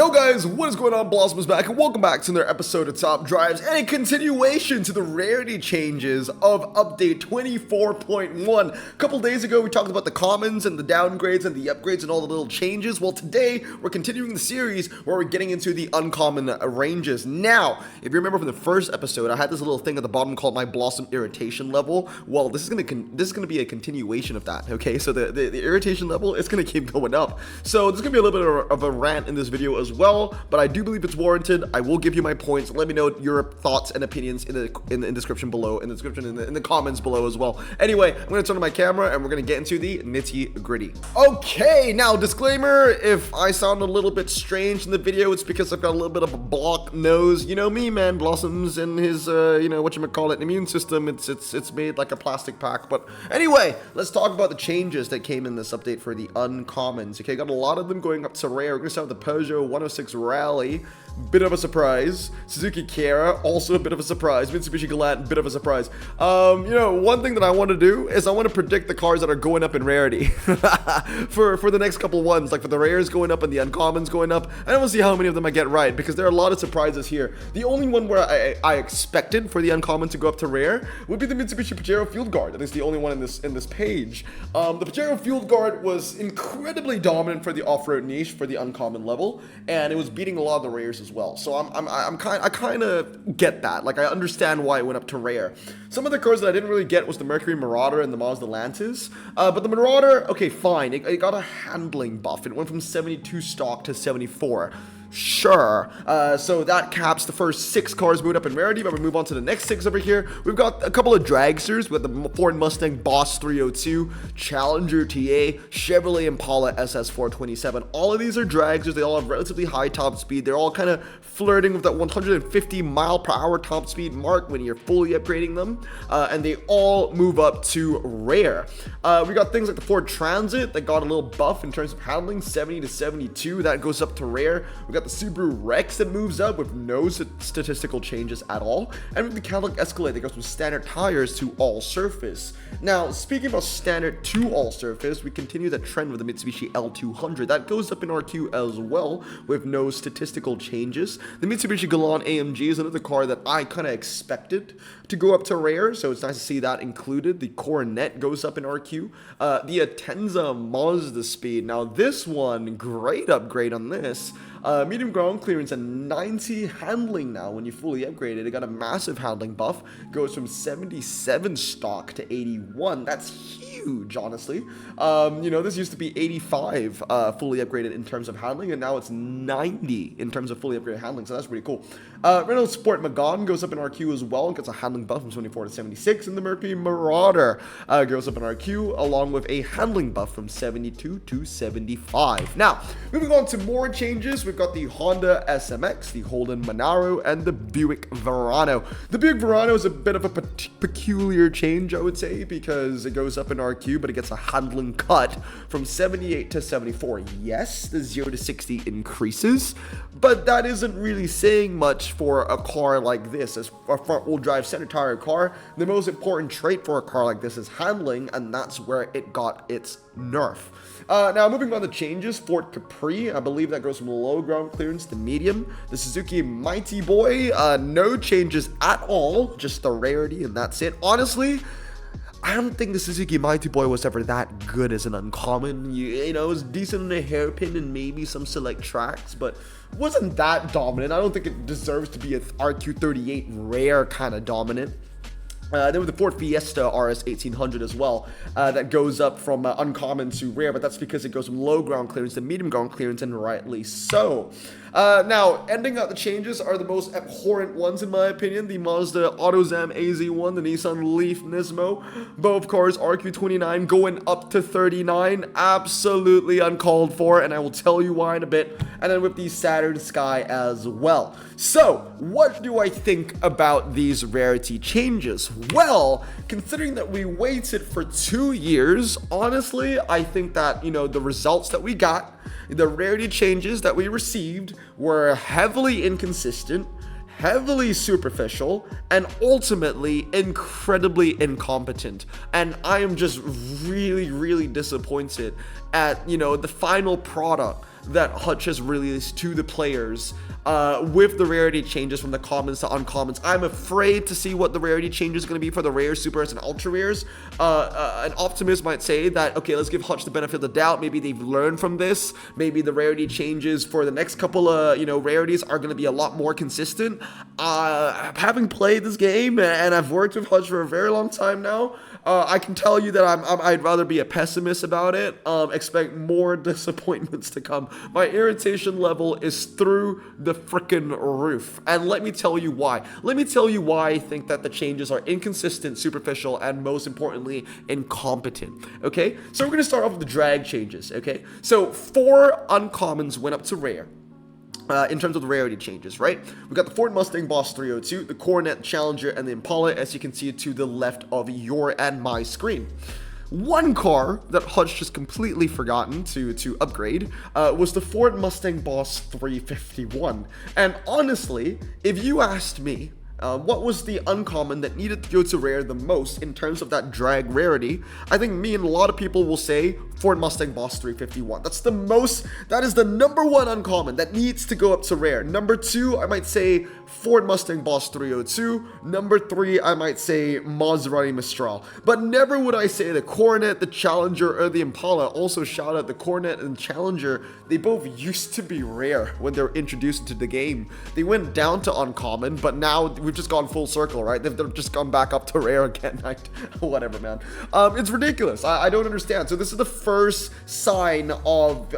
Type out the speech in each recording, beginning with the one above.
Yo guys, what is going on? Blossom is back and welcome back to another episode of Top Drives and a continuation to the rarity changes of update 24.1. A couple days ago we talked about the commons and the downgrades and the upgrades and all the little changes. Well, today we're continuing the series where we're getting into the uncommon ranges. Now, if you remember from the first episode, I had this little thing at the bottom called my Blossom irritation level. Well, this is gonna be a continuation of that, okay? So the irritation level is gonna keep going up. So there's gonna be a little bit of a rant in this video as well, but I do believe it's warranted. I will give you my points. Let me know your thoughts and opinions in the description below, in the comments below as well. Anyway, I'm gonna turn on my camera and we're gonna get into the nitty gritty. Okay, now disclaimer: if I sound a little bit strange in the video, it's because I've got a little bit of a blocked nose. You know me, man. Blossoms and his immune system. It's made like a plastic pack. But anyway, let's talk about the changes that came in this update for the uncommons. Okay, got a lot of them going up to rare. We're gonna start with the Peugeot 106 Rally, bit of a surprise. Suzuki Kera, also a bit of a surprise. Mitsubishi Galant, bit of a surprise. One thing that I want to do is I want to predict the cars that are going up in rarity for the next couple ones, like for the rares going up and the uncommons going up. I want to see how many of them I get right, because there are a lot of surprises here. The only one where I expected for the uncommon to go up to rare would be the Mitsubishi Pajero Field Guard. That is the only one in this page. The Pajero Field Guard was incredibly dominant for the off-road niche for the uncommon level, and it was beating a lot of the rares as well. So I kind of get that. Like, I understand why it went up to rare. Some of the cars that I didn't really get was the Mercury Marauder and the Mazda Lantis. But the Marauder, okay, fine. It got a handling buff. It went from 72 stock to 74. Sure. So that caps the first 6 cars moved up in rarity, but we move on to the next 6 over here. We've got a couple of dragsters with the Ford Mustang Boss 302, Challenger TA, Chevrolet Impala SS427. All of these are dragsters. They all have relatively high top speed. They're all kind of flirting with that 150 mile per hour top speed mark when you're fully upgrading them, and they all move up to rare. We got things like the Ford Transit that got a little buff in terms of handling, 70 to 72. That goes up to rare. We got the Subaru Rex that moves up with no statistical changes at all, and with the Cadillac Escalade that goes from standard tires to all surface. Now, speaking about standard to all surface, we continue that trend with the Mitsubishi L200 that goes up in RQ as well with no statistical changes. The Mitsubishi Galant AMG is another car that I kind of expected to go up to rare, so it's nice to see that included. The Coronet goes up in RQ. The Atenza Mazda Speed, now this one, great upgrade on this. Medium ground clearance and 90 handling now when you fully upgrade it. It got a massive handling buff. Goes from 77 stock to 81. That's huge, honestly. This used to be 85 fully upgraded in terms of handling, and now it's 90 in terms of fully upgraded handling, so that's pretty cool. Renault Sport Megane goes up in RQ as well and gets a handling buff from 74 to 76, and the Mercury Marauder goes up in RQ along with a handling buff from 72 to 75. Now, moving on to more changes, we've got the Honda SMX, the Holden Monaro, and the Buick Verano. The Buick Verano is a bit of a peculiar change, I would say, because it goes up in RQ, but it gets a handling cut from 78 to 74. Yes, the 0 to 60 increases, but that isn't really saying much for a car like this. As a front-wheel drive center tire car, the most important trait for a car like this is handling, and that's where it got its nerf. Now, moving on to changes, Ford Capri, I believe that goes from low ground clearance to medium. The Suzuki Mighty Boy, no changes at all, just the rarity, and that's it. Honestly, I don't think the Suzuki Mighty Boy was ever that good as an uncommon. It was decent in a hairpin and maybe some select tracks, but wasn't that dominant. I don't think it deserves to be a RQ38 rare kind of dominant. Then with the Ford Fiesta RS 1800 as well, that goes up from uncommon to rare, but that's because it goes from low ground clearance to medium ground clearance, and rightly so. Now, ending out the changes are the most abhorrent ones in my opinion. The Mazda AutoZam AZ1, the Nissan Leaf Nismo, both cars RQ29 going up to 39, absolutely uncalled for, and I will tell you why in a bit. And then with the Saturn Sky as well. So, what do I think about these rarity changes? Well, considering that we waited for 2 years, honestly, I think that, the results that we got, the rarity changes that we received were heavily inconsistent, heavily superficial, and ultimately incredibly incompetent. And I am just really, really disappointed at, the final product that Hutch has released to the players with the rarity changes from the commons to uncommons. I'm afraid to see what the rarity change is going to be for the rares, super rares, and ultra rares. An optimist might say that, okay, let's give Hutch the benefit of the doubt. Maybe they've learned from this. Maybe the rarity changes for the next couple of, rarities are going to be a lot more consistent. Having played this game, and I've worked with Hutch for a very long time now, I can tell you that I'd rather be a pessimist about it. Expect more disappointments to come. My irritation level is through the frickin' roof. And let me tell you why. Let me tell you why I think that the changes are inconsistent, superficial, and most importantly, incompetent. Okay? So we're going to start off with the drag changes. Okay? So 4 uncommons went up to rare. In terms of the rarity changes, right? We got the Ford Mustang Boss 302, the Coronet Challenger, and the Impala, as you can see to the left of your and my screen. One car that Hutch just completely forgotten to upgrade was the Ford Mustang Boss 351. And honestly, if you asked me, what was the uncommon that needed to go to rare the most in terms of that drag rarity, I think me and a lot of people will say Ford Mustang Boss 351. That is the number 1 uncommon that needs to go up to rare. Number 2, I might say Ford Mustang Boss 302. Number 3, I might say Maserati Mistral. But never would I say the Coronet, the Challenger, or the Impala. Also shout out the Coronet and Challenger. They both used to be rare when they were introduced into the game. They went down to uncommon, but now we've just gone full circle, right? They've just gone back up to rare again. Whatever, man. It's ridiculous. I don't understand. So this is the first sign of,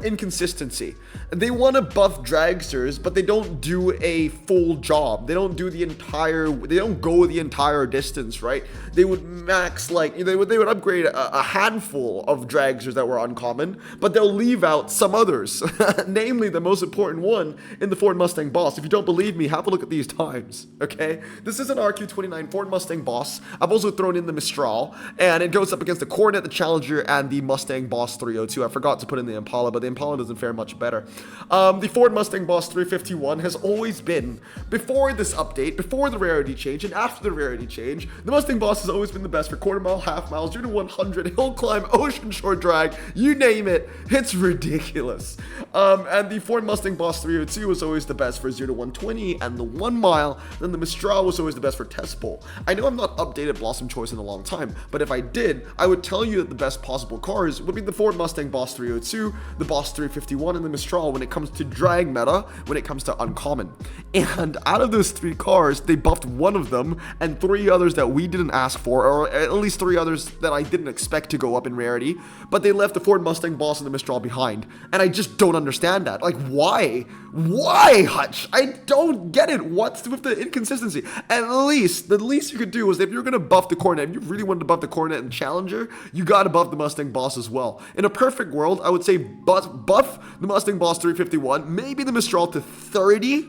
inconsistency. They want to buff dragsters, but they don't do a full job. They don't go the entire distance, right? They would max, they would upgrade a handful of dragsters that were uncommon, but they'll leave out some others, namely the most important one in the Ford Mustang Boss. If you don't believe me, have a look at these times, okay? This is an RQ29 Ford Mustang Boss. I've also thrown in the Mistral, and it goes up against the Coronet, the Challenger, and the Mustang Boss 302. I forgot to put in the Impala, but the Impala doesn't fare much better. The Ford Mustang Boss 351 has always been, before this update, before the rarity change, and after the rarity change, the Mustang Boss has always been the best for quarter mile, half mile, 0 to 100, hill climb, ocean shore drag, you name it. It's ridiculous. And the Ford Mustang Boss 302 was always the best for 0 to 120 and the 1 mile. Then the Mistral was always the best for test bowl. I know I've not updated Blossom Choice in a long time, but if I did, I would tell you that the best possible cars would be the Ford Mustang Boss 302, the Boss 351, and the Mistral when it comes to drag meta, when it comes to uncommon. And out of those 3 cars, they buffed one of them and 3 others that we didn't ask for, or at least 3 others that I didn't expect to go up in rarity, but they left the Ford Mustang Boss and the Mistral behind. And I just don't understand that. Like, why? Why, Hutch? I don't get it. What's with the inconsistency? The least you could do is, if you're going to buff the Coronet, if you really wanted to buff the Coronet and Challenger, you got to buff the Mustang Boss as well. In a perfect world, I would say buff the Mustang Boss 351, maybe the Mistral to 30,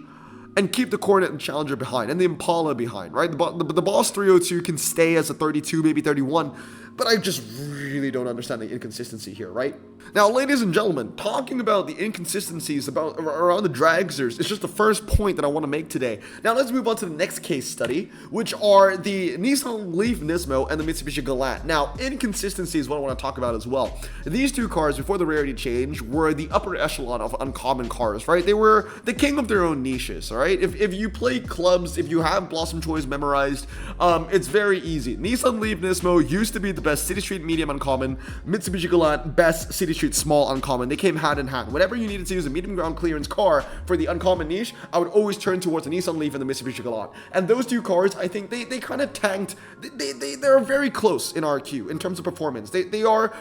and keep the Coronet and Challenger behind, and the Impala behind, right? The Boss 302 can stay as a 32, maybe 31, but I just really don't understand the inconsistency here, right? Now, ladies and gentlemen, talking about the inconsistencies around the dragsters is just the first point that I want to make today. Now, let's move on to the next case study, which are the Nissan Leaf Nismo and the Mitsubishi Galant. Now, inconsistency is what I want to talk about as well. These 2 cars, before the rarity change, were the upper echelon of uncommon cars, right? They were the king of their own niches, all right? If you play clubs, if you have Blossom Choice memorized, it's very easy. Nissan Leaf Nismo used to be the best City Street medium uncommon, Mitsubishi Galant best City Street small uncommon. They came hand in hand. Whenever you needed to use a medium ground clearance car for the uncommon niche, I would always turn towards the Nissan Leaf and the Mitsubishi Galant. And those 2 cars, I think they kind of tanked. They're very close in RQ in terms of performance. They are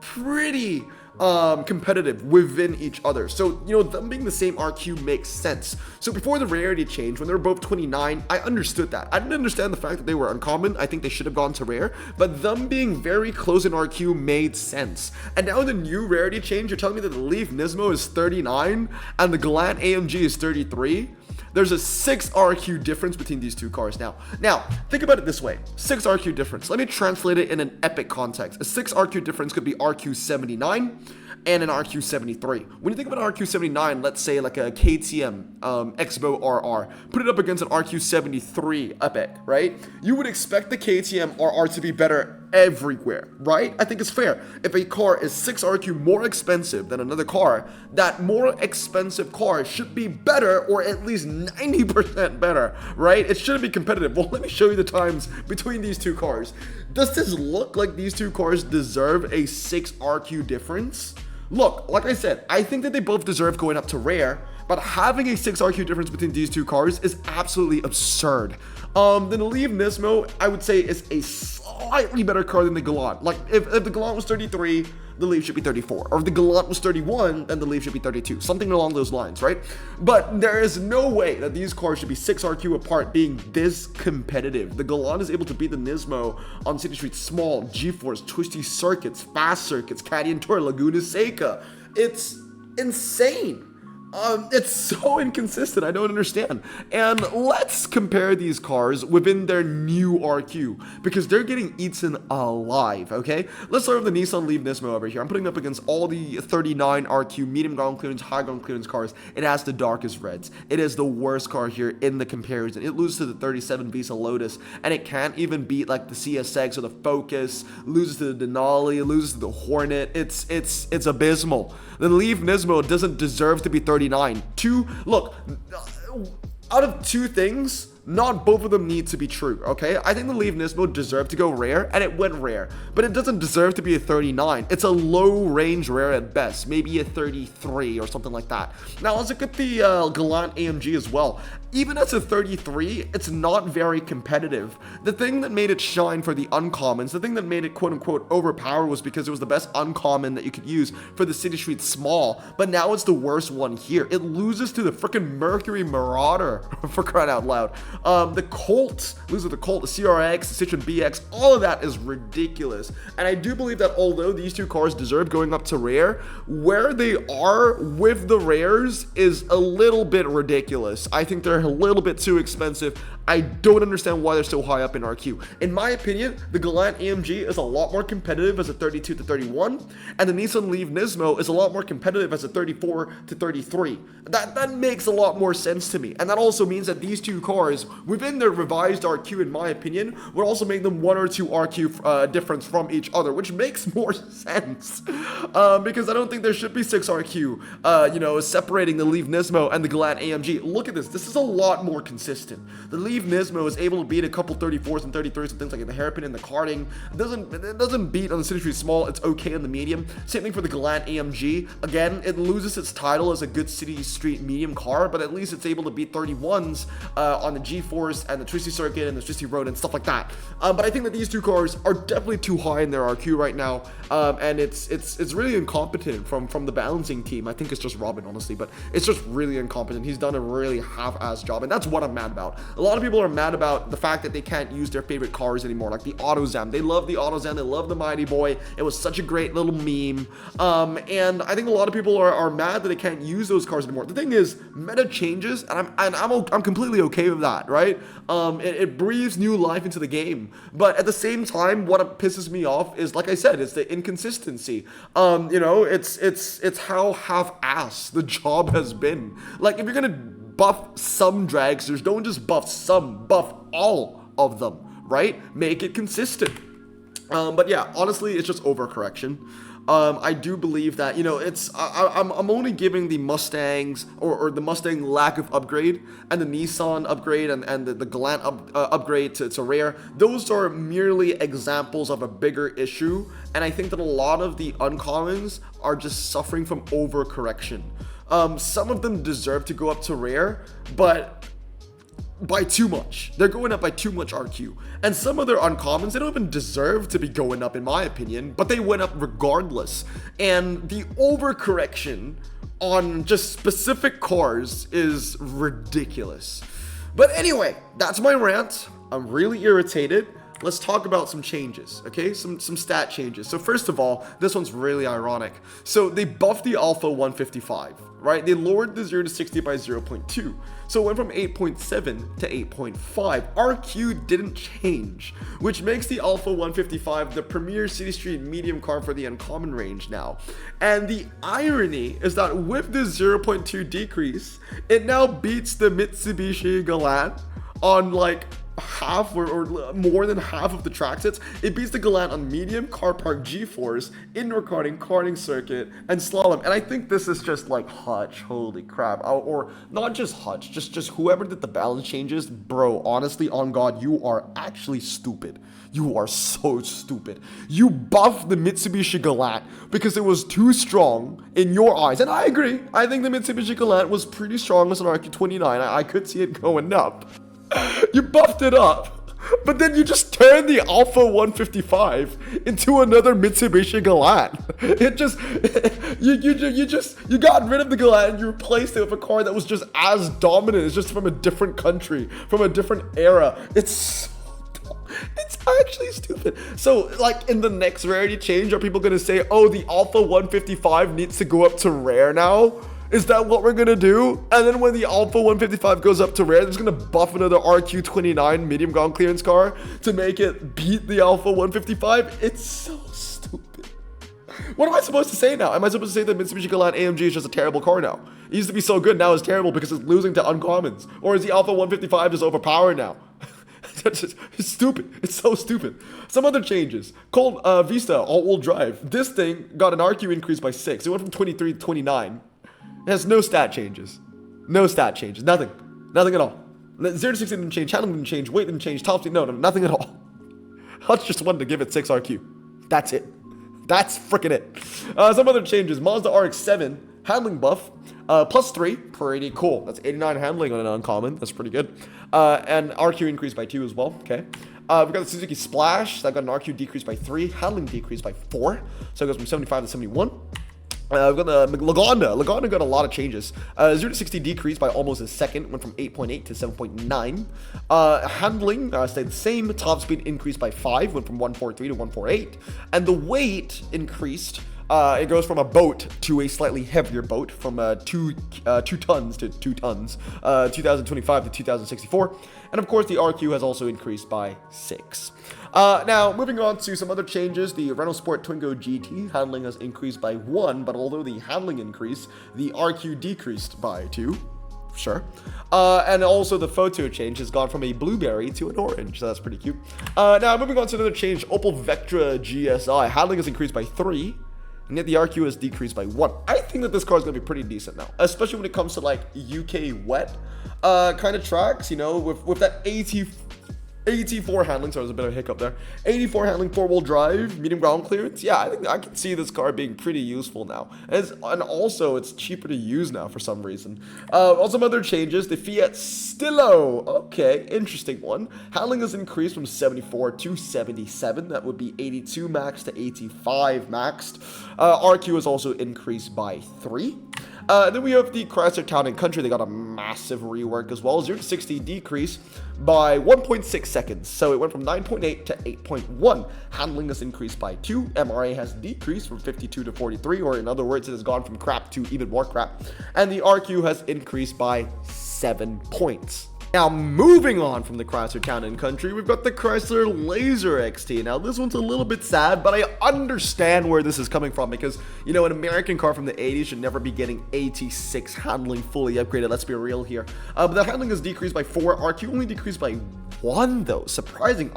pretty competitive within each other. So, them being the same RQ makes sense. So before the rarity change, when they were both 29, I understood that. I didn't understand the fact that they were uncommon. I think they should have gone to rare, but them being very close in RQ made sense. And now the new rarity change, you're telling me that the Leaf Nismo is 39 and the Galant AMG is 33? There's a 6 RQ difference between these 2 cars now. Now, think about it this way. 6 RQ difference. Let me translate it in an epic context. A 6 RQ difference could be RQ 79 and an RQ 73. When you think about an RQ 79, let's say like a KTM Expo RR, put it up against an RQ 73 epic, right? You would expect the KTM RR to be better everywhere, right? I think it's fair. If a car is 6 RQ more expensive than another car, that more expensive car should be better, or at least 90% better, right? It shouldn't be competitive. Well, let me show you the times between these two cars. Does this look like these two cars deserve a 6 RQ difference? Look, like I said, I think that they both deserve going up to rare, but having a 6 RQ difference between these two cars is absolutely absurd. The Leaf Nismo, I would say, is a slightly better car than the Galant. Like, if the Galant was 33, the Leaf should be 34. Or if the Galant was 31, then the Leaf should be 32. Something along those lines, right? But there is no way that these cars should be 6 RQ apart being this competitive. The Galant is able to beat the Nismo on City Street Small, G-Force, twisty circuits, fast circuits, Caddy and Tour, Laguna Seca. It's insane. It's so inconsistent, I don't understand. And let's compare these cars within their new RQ, because they're getting eaten alive, okay? Let's start with the Nissan Leaf Nismo over here. I'm putting up against all the 39 RQ medium ground clearance, high ground clearance cars. It has the darkest reds. It is the worst car here in the comparison. It loses to the 37 Visa Lotus, and it can't even beat like the CSX or the Focus, loses to the Denali, loses to the Hornet. It's abysmal. The Leaf Nismo doesn't deserve to be 39. Look, out of two things, not both of them need to be true, okay? I think the Leaf Nismo deserved to go rare, and it went rare, but it doesn't deserve to be a 39. It's a low range rare at best, maybe a 33 or something like that. Now let's look at the Galant AMG as well. Even as a 33, it's not very competitive. The thing that made it shine for the uncommons, the thing that made it quote-unquote overpower, was because it was the best uncommon that you could use for the City Street Small, but now it's the worst one here. It loses to the freaking Mercury Marauder, for crying out loud. The Colt, loses to the Colt, the CRX, the Citroen BX, all of that is ridiculous. And I do believe that although these two cars deserve going up to rare, where they are with the rares is a little bit ridiculous. I think they're a little bit too expensive. I don't understand why they're so high up in RQ. In my opinion, the Galant AMG is a lot more competitive as a 32 to 31, and the Nissan Leaf Nismo is a lot more competitive as a 34 to 33. That makes a lot more sense to me, and that also means that these two cars, within their revised RQ, in my opinion, would also make them 1 or 2 RQ difference from each other, which makes more sense, because I don't think there should be 6 RQ, separating the Leaf Nismo and the Galant AMG. Look at this. This is a lot more consistent. The Leaf Nismo is able to beat a couple 34s and 33s and things like the hairpin and the karting. It doesn't beat on the City Street Small. It's okay in the medium. Same thing for the Galant AMG. Again, it loses its title as a good City Street medium car, but at least it's able to beat 31s on the G-Force and the Twisty Circuit and the Twisty Road and stuff like that. But I think that these two cars are definitely too high in their RQ right now, and it's really incompetent from the balancing team. I think it's just Robin, honestly, but it's just really incompetent. He's done a really half-assed job, and that's what I'm mad about. A lot of people are mad about the fact that they can't use their favorite cars anymore, like the AutoZam. They love the AutoZam. They love the Mighty Boy. It was such a great little meme, and I think a lot of people are mad that they can't use those cars anymore. The thing is, meta changes, and I'm completely okay with that, right? It breathes new life into the game, but at the same time, what pisses me off is, like I said, it's the inconsistency. It's how half-assed the job has been. Like, if you're gonna buff some dragsters, don't just buff some, buff all of them, right? Make it consistent. But yeah, honestly, it's just overcorrection. I do believe that, I'm only giving the Mustangs or the Mustang lack of upgrade and the Nissan upgrade and the Galant upgrade to rare. Those are merely examples of a bigger issue, and I think that a lot of the uncommons are just suffering from overcorrection. Some of them deserve to go up to rare, but by too much. They're going up by too much RQ. And some of their uncommons, they don't even deserve to be going up, in my opinion, but they went up regardless. And the overcorrection on just specific cars is ridiculous. But anyway, that's my rant. I'm really irritated. Let's talk about some changes, okay? Some stat changes. So first of all, this one's really ironic. So they buffed the Alpha 155, right? They lowered the 0 to 60 by 0.2. So it went from 8.7 to 8.5. RQ didn't change, which makes the Alpha 155 the premier City Street medium car for the uncommon range now. And the irony is that with this 0.2 decrease, it now beats the Mitsubishi Galant on like half or more than half of the track sets. It beats the Galant on medium, car park, G-force, indoor karting circuit, and slalom. And I think this is just like Hutch. Holy crap. Or not just Hutch, just whoever did the balance changes. Bro, honestly, on God, you are actually stupid. You are so stupid. You buffed the Mitsubishi Galant because it was too strong in your eyes. And I agree. I think the Mitsubishi Galant was pretty strong as an RQ29. I could see it going up. You buffed it up, but then you just turned the Alpha 155 into another Mitsubishi Galant. It just, you got rid of the Galant and you replaced it with a car that was just as dominant. It's just from a different country, from a different era. It's actually stupid. So, like, in the next rarity change, are people going to say, oh, the Alpha 155 needs to go up to rare now? Is that what we're going to do? And then when the Alpha 155 goes up to rare, they're just going to buff another RQ29 medium ground clearance car to make it beat the Alpha 155? It's so stupid. What am I supposed to say now? Am I supposed to say that Mitsubishi Galant AMG is just a terrible car now? It used to be so good, now it's terrible because it's losing to uncommons. Or is the Alpha 155 just overpowered now? It's stupid. It's so stupid. Some other changes. Cold Vista all-wheel drive. This thing got an RQ increase by 6. It went from 23 to 29. It has no stat changes. No stat changes. Nothing. Nothing at all. 0 to 60 didn't change. Handling didn't change. Weight didn't change. Top speed. No, nothing at all. Hutch just wanted to give it 6 RQ. That's it. That's freaking it. Some other changes. Mazda RX-7. Handling buff. +3. Pretty cool. That's 89 handling on an uncommon. That's pretty good. And RQ increased by 2 as well. Okay. We've got the Suzuki Splash. That got an RQ decrease by 3. Handling decreased by 4. So it goes from 75 to 71. We've got the Lagonda. Lagonda got a lot of changes. 0 to 60 decreased by almost a second. Went from 8.8 to 7.9. Handling stayed the same. Top speed increased by 5. Went from 143 to 148. And the weight increased. It goes from a boat to a slightly heavier boat, from 2 tons to 2 tons, 2025 to 2064. And of course, the RQ has also increased by 6. Now, moving on to some other changes, the Renault Sport Twingo GT handling has increased by 1, but although the handling increased, the RQ decreased by 2. Sure. And also the photo change has gone from a blueberry to an orange, so that's pretty cute. Now, moving on to another change, Opel Vectra GSI handling has increased by 3. And yet the RQ has decreased by 1. I think that this car is going to be pretty decent now, especially when it comes to like UK wet kind of tracks, you know, with that 84 handling. Sorry, there's a bit of a hiccup there. 84 handling, 4-wheel drive, medium ground clearance. Yeah, I think I can see this car being pretty useful now. And also, it's cheaper to use now for some reason. Also, some other changes. The Fiat Stilo. Okay, interesting one. Handling has increased from 74 to 77. That would be 82 max to 85 maxed. RQ has also increased by 3. Then we have the Chrysler Town and Country. They got a massive rework as well. 0 to 60 decrease by 1.6 seconds. So it went from 9.8 to 8.1. Handling has increased by 2. MRA has decreased from 52 to 43, or in other words, it has gone from crap to even more crap. And the RQ has increased by 7 points. Now, moving on from the Chrysler Town and Country, we've got the Chrysler Laser XT. Now, this one's a little bit sad, but I understand where this is coming from because, you know, an American car from the 80s should never be getting 86 handling fully upgraded. Let's be real here. But the handling has decreased by 4. RQ only decreased by 1, though. Surprising.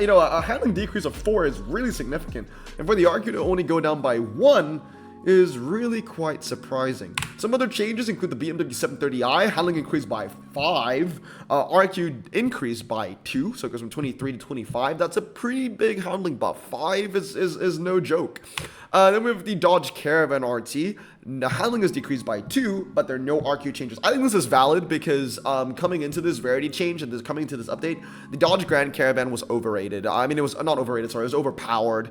You know, a handling decrease of 4 is really significant. And for the RQ to only go down by 1 is really quite surprising. Some other changes include the BMW 730i, handling increased by 5, RQ increased by 2, so it goes from 23 to 25. That's a pretty big handling buff. 5 is no joke. Then we have the Dodge Caravan RT. The handling is decreased by 2, but there are no RQ changes. I think this is valid because coming into this rarity change and coming into this update, the Dodge Grand Caravan was overrated. I mean, it was not overrated, sorry, it was overpowered.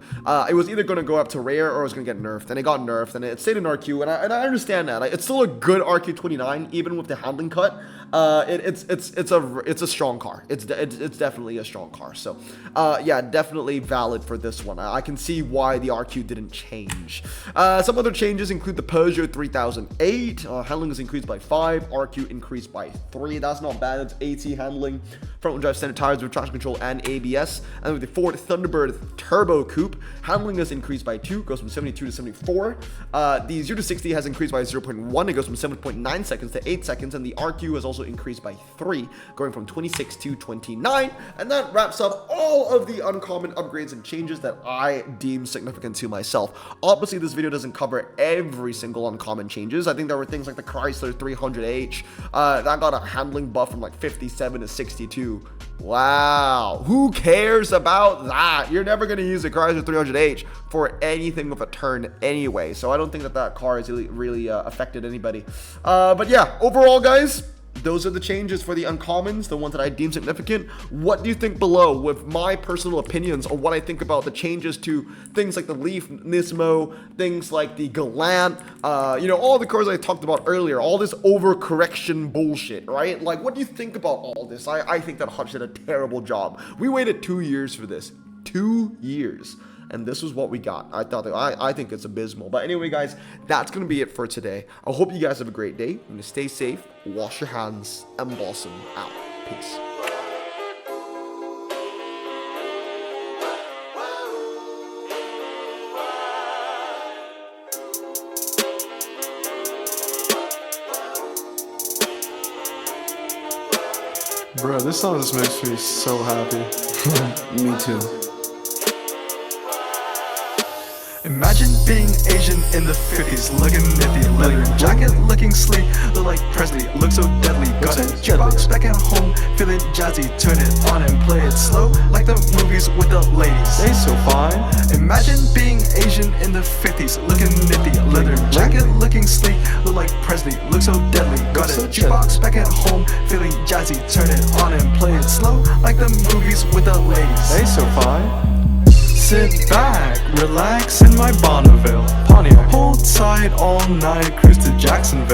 It was either going to go up to rare or it was going to get nerfed, and it got nerfed, and it stayed in RQ, and I understand that. Like, it's still a good RQ29, even with the handling cut. It's a strong car. It's definitely a strong car. So, yeah, definitely valid for this one. I can see why the RQ didn't change. Some other changes include the Peugeot 3008. Handling is increased by 5. RQ increased by 3. That's not bad. It's AT handling. Front-wheel drive standard tires with traction control and ABS. And with the Ford Thunderbird Turbo Coupe, handling is increased by 2. Goes from 72 to 74. The 0 to 60 has increased by 0.1. It goes from 7.9 seconds to 8 seconds, and the RQ has also increased by 3, going from 26 to 29. And that wraps up all of the uncommon upgrades and changes that I deem significant to myself. Obviously, this video doesn't cover every single uncommon changes. I think there were things like the Chrysler 300H that got a handling buff from like 57 to 62. Wow, who cares about that? You're never going to use a Chrysler 300H for anything with a turn anyway, so I don't think that that car has really affected anybody. But yeah, overall, guys, those are the changes for the uncommons, the ones that I deem significant. What do you think below with my personal opinions on what I think about the changes to things like the Leaf, Nismo, things like the Galant, all the cars I talked about earlier, all this overcorrection bullshit, right? Like, what do you think about all this? I think that Hutch did a terrible job. We waited 2 years for this. 2 years. And this was what we got. I think it's abysmal. But anyway, guys, that's going to be it for today. I hope you guys have a great day. I'm going to stay safe, wash your hands, and blossom out. Peace. Bro, this song just makes me so happy. Me too. Imagine being Asian in the 50s, looking nifty, leather jacket, looking sleek, look like Presley, look so deadly. Got a jukebox back at home, feeling jazzy, turn it on and play it slow, like the movies with the ladies. They so fine. Imagine being Asian in the 50s, looking nifty, leather jacket, looking sleek, look like Presley, look so deadly. Got a jukebox back at home, feeling jazzy, turn it on and play it slow, like the movies with the ladies. They so fine. Sit back, relax in my Bonneville Pontiac. Hold tight all night, cruise to Jacksonville.